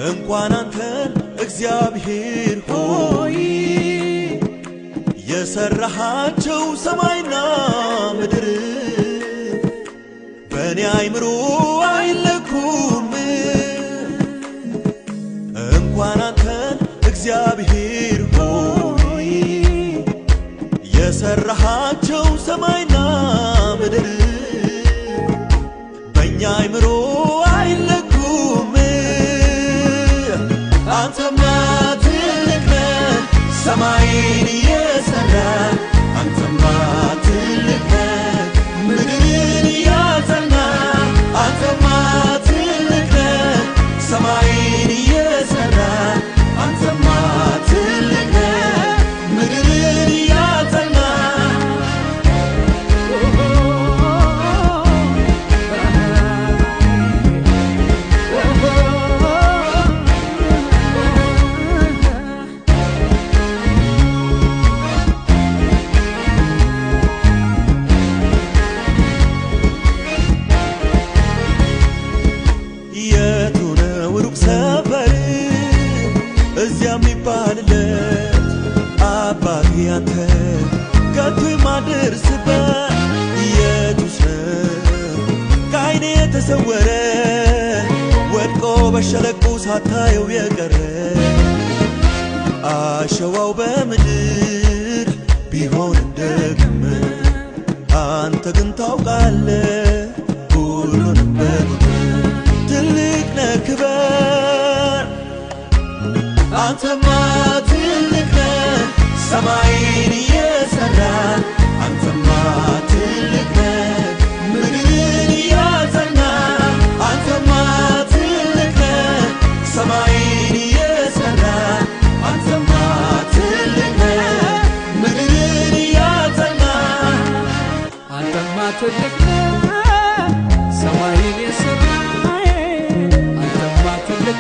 እንኳን አንተን እግዚአብሔር ሆይ የሰራሃቸው ሰማይና ምድር በእኔ አይምሮ አይለኩም። እንኳን አንተን እግዚአብሔር ሆይ የሰራሃቸው ሰማይና ምድር በእኛ አይምሮ አይለኩም። አንተማ ትልቅ ነህ ሰማይን የሰራ አንተማ ትልቅ ነህ ምድርን ያጸና አንተማ ትልቅ ነህ ሰማይን የሰራ አንተማ ትልቅ ነህ ምድርን ያጸና የሚባልለት አባቴ አንተ ከቶ የማደርስበት ኢየሱስ ነው ከዓይኔ የተሰወረ ወድቆ በሸለቆ ሳታየው የቀረ አሸዋው በምድር ቢሆን እንደግመህ አንተ ግን ታውቃለህ ሁሉንም በቁጥር ትልቅ ነህ ክበር አንተማ ትልቅ ነህ ሰማይን የሰራ አንተማ ትልቅ ነህ ምድርን ያጸና አንተማ ትልቅ ነህ ሰማይን የሰራ አንተማ ትልቅ ነህ ምድርን ያጸና አንተማ ትልቅ ነህ ሰማይን የሰራ አንተማ ትልቅ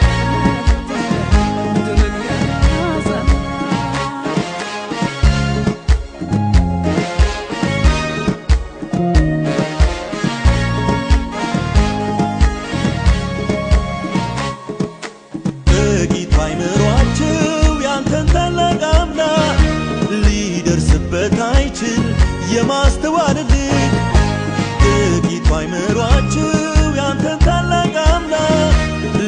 የማስተዋል ልክ ጥቂቱ አይምሯችሁ ያንተን ታላቅ አምላክ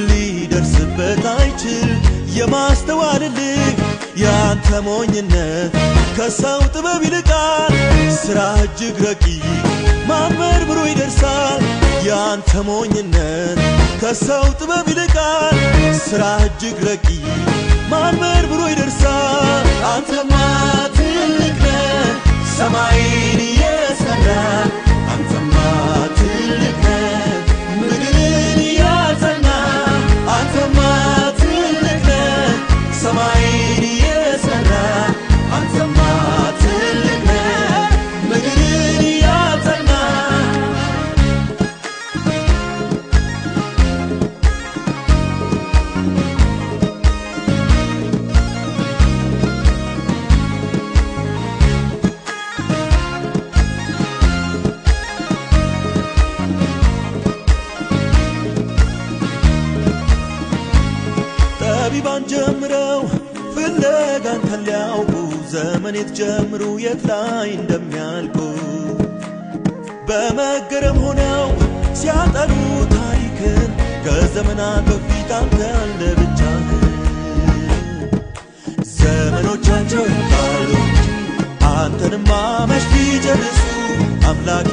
ሊደርስበት አይችል የማስተዋል ልክ ያንተ ሞኝነት ከሰው ጥበብ ይልቃል ሥራህ እጅግ ረቂቅ ማን መርምሮ ይደርሳል ያንተ ሞኝነት ከሰው ጥበብ ይልቃል ሥራህ እጅግ ረቂቅ ማን መርምሮ ይደርሳል አንተማ ትልቅ ነህ ሰማይን የሰራ አንተማ ትልቅ ነህ ምድርን ያጸና አንተማ ትልቅ ነህ ሰማይን የሰራ አንተማ ትልቅ ነህ ምድርን ያጸና ጠቢባን ጀምረው ፍለጋ አንተን ሊያውቁ ዘመን የተጀምሩ የት ላይ እንደሚያልቁ በመገረም ሆነው ሲያጠኑ ታሪክን ከዘመናት በፊት አንተ ያለ ብቻህን ዘመኖቻቸው ያልቃሉ አንተንማ መች ቢጨርሱ አምላኬ